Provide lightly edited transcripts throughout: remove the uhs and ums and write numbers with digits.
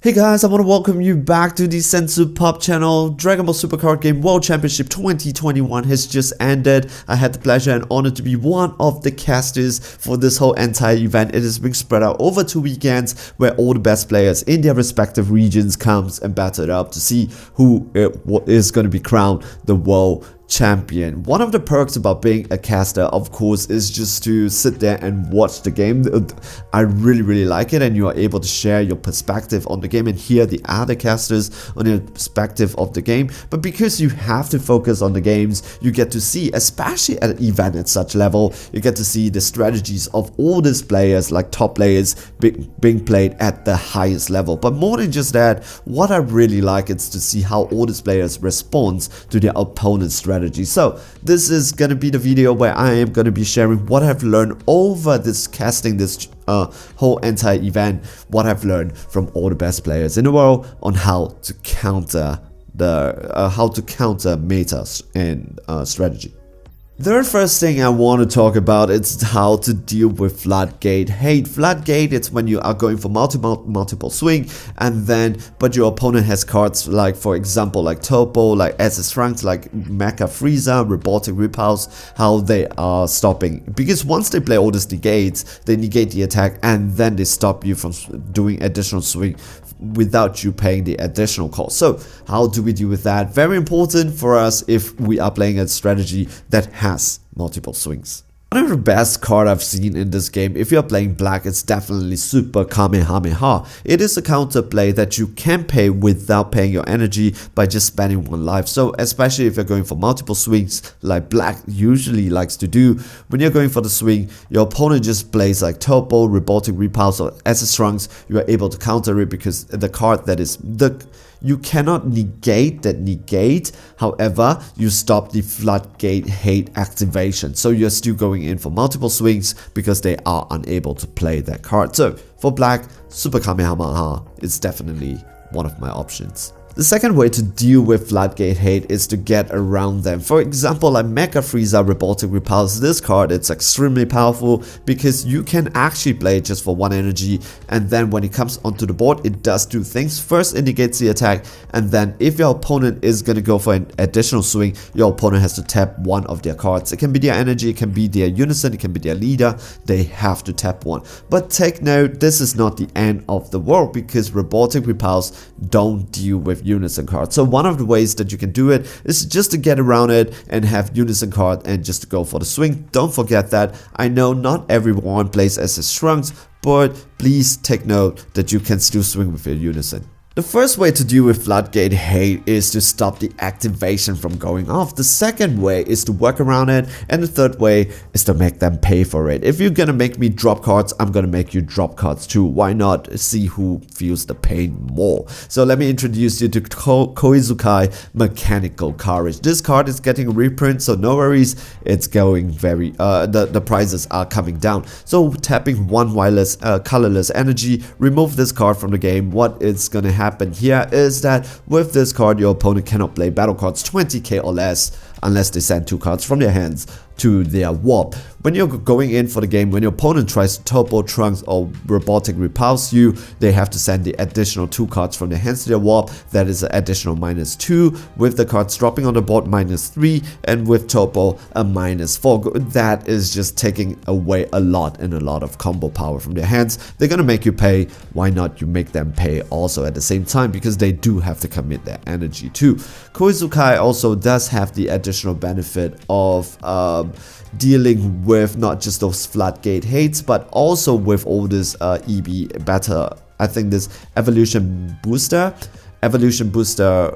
Hey guys, I want to welcome you back to the Sensu Pop channel. Dragon Ball Super Card Game World Championship 2021 has just ended. I had the pleasure and honor to be one of the casters for this whole entire event. It is being spread out over 2 weekends where all the best players in their respective regions comes and battle it up to see who is going to be crowned the world champion. One of the perks about being a caster, of course, is just to sit there and watch the game. I really like it, and you are able to share your perspective on the game and hear the other casters on their perspective of the game. But because you have to focus on the games, you get to see, especially at an event at such level, you get to see the strategies of all these players, like top players being played at the highest level. But more than just that, what I really like is to see how all these players respond to their opponent's strategy. So this is going to be the video where I am going to be sharing what I've learned over this casting this whole entire event, what I've learned from all the best players in the world on how to counter the metas and strategy. The first thing I want to talk about is how to deal with floodgate hate. Floodgate, it's when you are going for multiple swing, and then but your opponent has cards like, for example, like Topo, like SS Franks, like Mecha Frieza, Robotic Repulse, how they are stopping. Because once they play all these negates, they negate the attack and then they stop you from doing additional swing without you paying the additional cost. So how do we deal with that? Very important for us if we are playing a strategy that has multiple swings. One of the best card I've seen in this game, if you're playing black, it's definitely Super Kamehameha. It is a counter play that you can pay without paying your energy by just spending 1 life. So especially if you're going for multiple swings like black usually likes to do, when you're going for the swing, your opponent just plays like Topo, Robotic Repulse, or SS Trunks. You are able to counter it because the card that is you cannot negate that negate, however, you stop the floodgate hate activation. So you're still going in for multiple swings because they are unable to play that card. So for black, Super Kamehameha is definitely one of my options. The second way to deal with floodgate hate is to get around them. For example, like Mecha Frieza Robotic Repulse, this card, it's extremely powerful because you can actually play it just for 1 energy, and then when it comes onto the board, it does 2 things. First, it negates the attack, and then if your opponent is going to go for an additional swing, your opponent has to tap 1 of their cards. It can be their energy, it can be their unison, it can be their leader. They have to tap 1. But take note, this is not the end of the world because Robotic Repulse don't deal with unison card. So one of the ways that you can do it is just to get around it and have unison card and just to go for the swing. Don't forget that. I know not everyone plays SS Trunks, but please take note that you can still swing with your unison. The first way to deal with floodgate hate is to stop the activation from going off. The second way is to work around it, and the third way is to make them pay for it. If you're gonna make me drop cards, I'm gonna make you drop cards too. Why not see who feels the pain more? So let me introduce you to Koizukai Mechanical Courage. This card is getting a reprint, so no worries. It's going very the prices are coming down. So tapping 1 wireless colorless energy, remove this card from the game. What is gonna happen here is that with this card, your opponent cannot play battle cards 20k or less unless they send 2 cards from their hands to their warp. When you're going in for the game, when your opponent tries to Topo, Trunks, or Robotic Repulse you, they have to send the additional 2 cards from their hands to their warp. That is an additional -2, with the cards dropping on the board -3, and with Topo a -4. That is just taking away a lot of combo power from their hands. They're gonna make you pay. Why not you make them pay also at the same time, because they do have to commit their energy too. Koizukai also does have the additional benefit of dealing with not just those floodgate hates, but also with all this EB better. I think this evolution booster,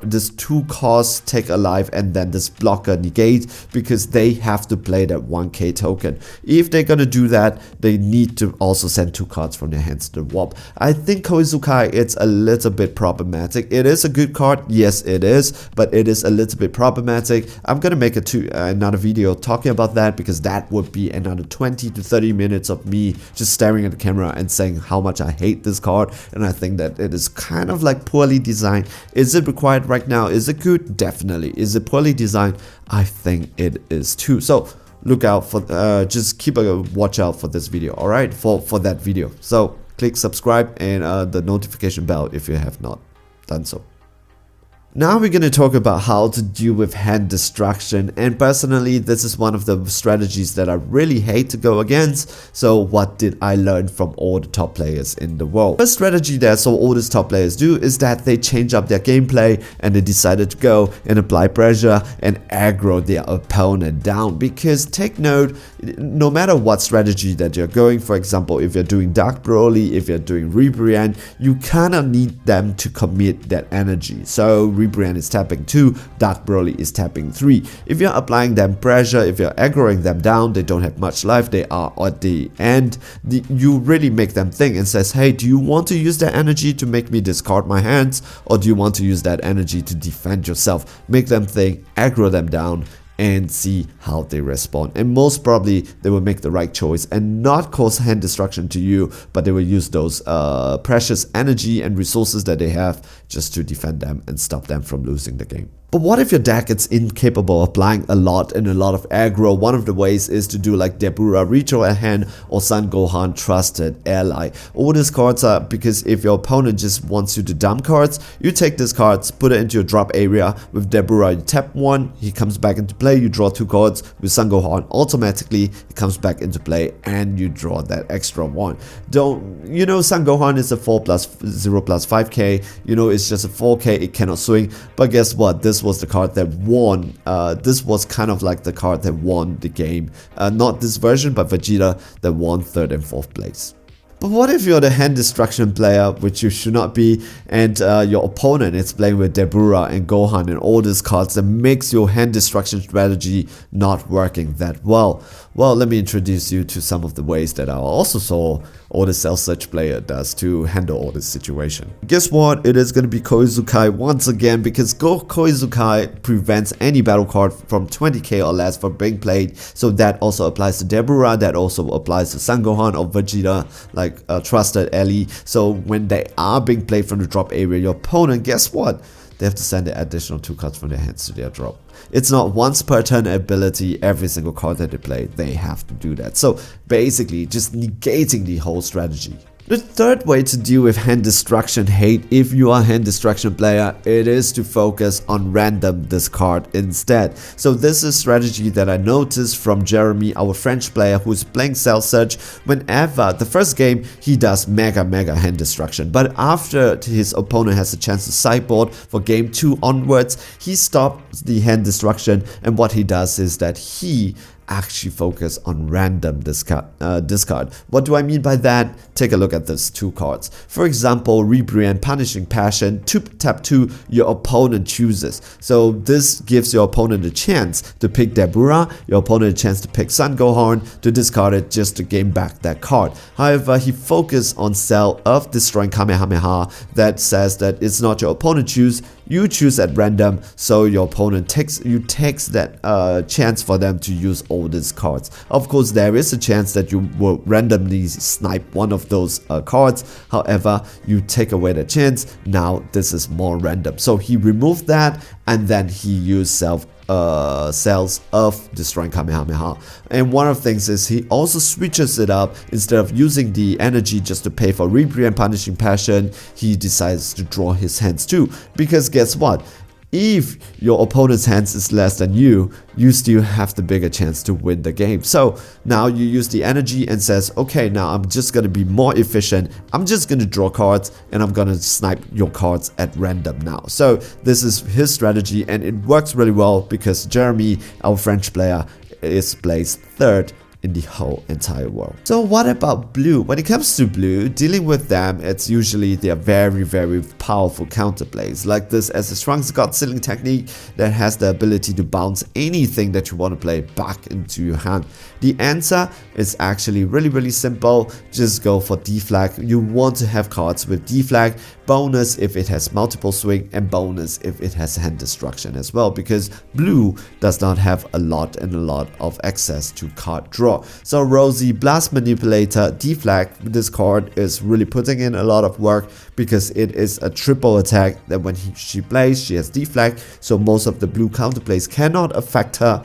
this 2 costs take alive, and then this blocker negate, because they have to play that 1k token. If they're gonna do that, they need to also send 2 cards from their hands to the warp. I think Koizukai, it's a little bit problematic. It is a good card, yes it is, but it is a little bit problematic. I'm gonna make another video talking about that, because that would be another 20 to 30 minutes of me just staring at the camera and saying how much I hate this card, and I think that it is kind of like poorly designed. Is it required right now? Is it good? Definitely. Is it poorly designed? I think it is too. So look out for just keep a watch out for this video, all right, for that video. So click subscribe and the notification bell if you have not done so. Now we're going to talk about how to deal with hand destruction, and personally this is one of the strategies that I really hate to go against. So what did I learn from all the top players in the world? First strategy that I saw all these top players do is that they change up their gameplay and they decided to go and apply pressure and aggro their opponent down. Because take note, no matter what strategy that you're going, for example if you're doing Dark Broly, if you're doing Ribrianne, you kind of need them to commit that energy. So Ribrianne is tapping 2, Dark Broly is tapping 3. If you're applying them pressure, if you're aggroing them down, they don't have much life, they are at the end, you really make them think and says, hey, do you want to use that energy to make me discard my hands, or do you want to use that energy to defend yourself? Make them think, aggro them down, and see how they respond. And most probably they will make the right choice and not cause hand destruction to you, but they will use those precious energy and resources that they have just to defend them and stop them from losing the game. But what if your deck is incapable of applying a lot of aggro? One of the ways is to do like Deborah, Reach-Your Hand, or Son Gohan, Trusted Ally. All these cards are because if your opponent just wants you to dump cards, you take these cards, put it into your drop area. With Deborah, you tap 1, he comes back into play, you draw 2 cards. With Son Gohan, automatically it comes back into play and you draw that extra 1. You know, Son Gohan is a 4+0+5k, you know, it's just a 4k, it cannot swing, but guess what? This was the card that won. This was kind of like the card that won the game. Not this version, but Vegeta that won 3rd and 4th place. But what if you're the hand destruction player, which you should not be, and your opponent is playing with Deborah and Gohan and all these cards that makes your hand destruction strategy not working that well? Well, let me introduce you to some of the ways that I also saw all the Cell Search player does to handle all this situation. Guess what? It is going to be Koizukai once again, because Koizukai prevents any battle card from 20k or less from being played. So that also applies to Deborah, that also applies to Son Gohan or Vegeta, like Trusted Ally. So when they are being played from the drop area, your opponent, guess what? They have to send the additional 2 cards from their hands to their drop. It's not once per turn ability, every single card that they play, they have to do that. So basically just negating the whole strategy. The third way to deal with hand destruction hate, if you are a hand destruction player, it is to focus on random discard instead. So this is a strategy that I noticed from Jeremy, our French player who's playing Cell Search. Whenever the first game he does mega hand destruction, but after his opponent has a chance to sideboard for game 2 onwards, he stops the hand destruction, and what he does is that he actually focus on random discard. What do I mean by that? Take a look at these 2 cards. For example, Ribrianne, Punishing Passion, tap 2, your opponent chooses. So this gives your opponent a chance to pick Deborah, your opponent a chance to pick Son Gohan, to discard it just to gain back that card. However, he focused on Cell of Destroying Kamehameha that says that it's not your opponent choose, you choose at random, so your opponent takes that chance for them to use all these cards. Of course, there is a chance that you will randomly snipe one of those cards. However, you take away the chance. Now this is more random. So he removed that, and then he used cells of Destroying Kamehameha. And one of the things is he also switches it up. Instead of using the energy just to pay for Ribrianne, Punishing Passion, he decides to draw his hands too. Because guess what? If your opponent's hands is less than you still have the bigger chance to win the game. So now you use the energy and says, okay, now I'm just gonna be more efficient. I'm just gonna draw cards and I'm gonna snipe your cards at random now. So this is his strategy, and it works really well because Jeremy, our French player, is placed 3rd in the whole entire world. So what about blue? When it comes to blue, dealing with them, it's usually their very powerful counterplays, like this as a Shrunk God Ceiling technique that has the ability to bounce anything that you want to play back into your hand. The answer is actually really simple. Just go for deflag. You want to have cards with deflag, bonus if it has multiple swing, and bonus if it has hand destruction as well, because blue does not have a lot of access to card draw. So Rosie, Blast Manipulator, deflag, this card is really putting in a lot of work because it is a triple attack that when she plays, she has deflag, so most of the blue counterplays cannot affect her.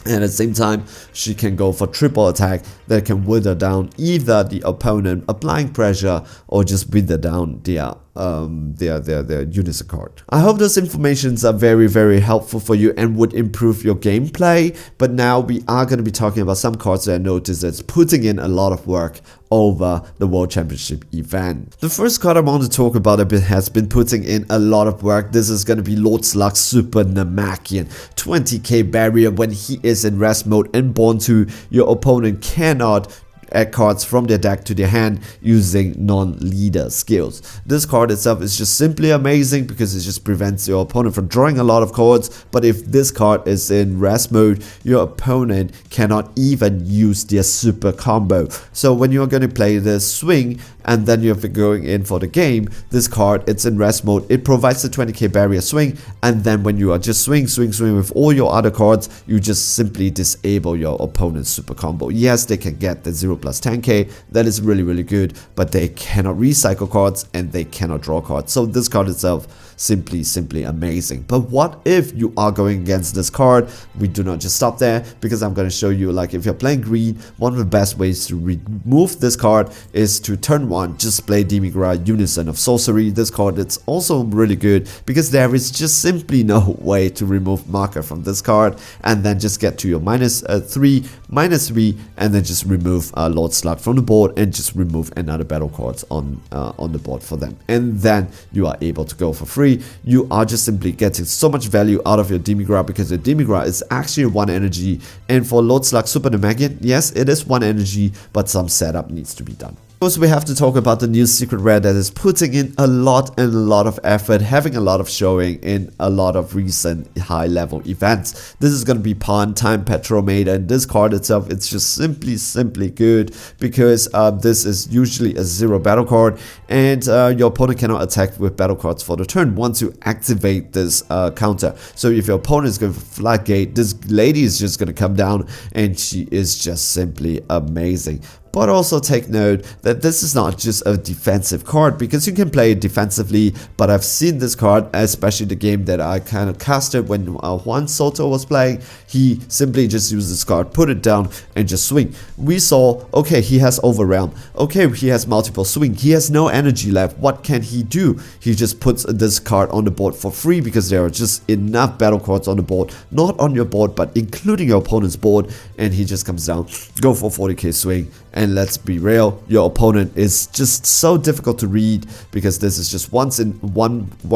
And at the same time, she can go for triple attack that can wither down either the opponent applying pressure or just wither down their unison card. I hope those informations are very helpful for you and would improve your gameplay. But now we are going to be talking about some cards that I noticed that's putting in a lot of work over the World Championship event. The first card I want to talk about a bit has been putting in a lot of work. This is going to be Lord Slug Super Namakian. 20k barrier when he is in rest mode and Born 2. Your opponent cannot add cards from their deck to their hand using non-leader skills. This card itself is just simply amazing because it just prevents your opponent from drawing a lot of cards. But if this card is in rest mode, your opponent cannot even use their super combo. So when you're going to play the swing and then you're going in for the game, this card, it's in rest mode, it provides the 20k barrier swing, and then when you are just swing with all your other cards, you just simply disable your opponent's super combo. Yes, they can get the 0 plus 10k, that is really good, but they cannot recycle cards and they cannot draw cards. So this card itself simply amazing. But what if you are going against this card? We do not just stop there, because I'm going to show you, like, if you're playing green, one of the best ways to remove this card is to turn 1 just play Demigra Unison of Sorcery. This card, it's also really good because there is just simply no way to remove marker from this card, and then just get to your -3, -3, and then just remove Lord Slug from the board and just remove another battle cards on the board for them, and then you are able to go for free. You are just simply getting so much value out of your Demigra, because your Demigra is actually 1 energy, and for Lord Slug Super Namakian, yes, it is 1 energy, but some setup needs to be done. Also, we have to talk about the new secret rare that is putting in a lot of effort, having a lot of showing in a lot of recent high level events. This is going to be Pawn Time Petromate, and this card itself, it's just simply good, because this is usually a 0 battle card, and your opponent cannot attack with battle cards for the turn once you activate this counter. So if your opponent is going for floodgate, this lady is just going to come down, and she is just simply amazing. But also take note that this is not just a defensive card, because you can play it defensively, but I've seen this card, especially the game that I kind of casted when Juan Soto was playing. He simply just used this card, put it down, and just swing. We saw, okay, he has Overwhelm. Okay, he has multiple swing. He has no energy left. What can he do? He just puts this card on the board for free, because there are just enough battle cards on the board, not on your board, but including your opponent's board, and he just comes down, go for 40k swing. And let's be real, your opponent is just so difficult to read, because this is just one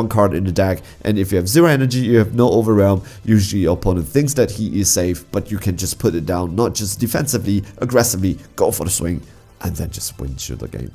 card in the deck, and if you have 0 energy, you have no Overwhelm, usually your opponent thinks that he is safe, but you can just put it down, not just defensively, aggressively, go for the swing, and then just win you the game.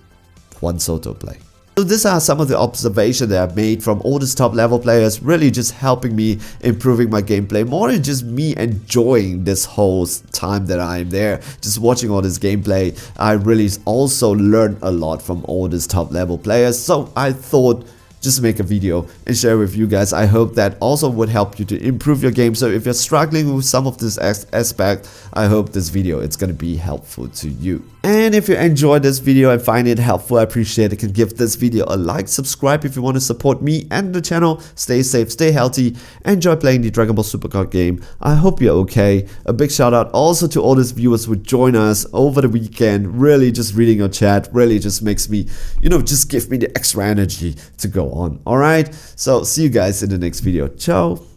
Juan Soto play. So these are some of the observations that I've made from all these top level players, really just helping me improving my gameplay, more than just me enjoying this whole time that I'm there, just watching all this gameplay. I really also learned a lot from all these top level players, so I thought just make a video and share with you guys. I hope that also would help you to improve your game. So if you're struggling with some of this aspect, I hope this video it's going to be helpful to you. And if you enjoyed this video and find it helpful, I appreciate it. You can give this video a like, subscribe if you want to support me and the channel. Stay safe, stay healthy, enjoy playing the Dragon Ball Supercard game. I hope you're okay. A big shout out also to all these viewers who join us over the weekend. Really just reading your chat really just makes me, just give me the extra energy to go on. Alright, so see you guys in the next video. Ciao.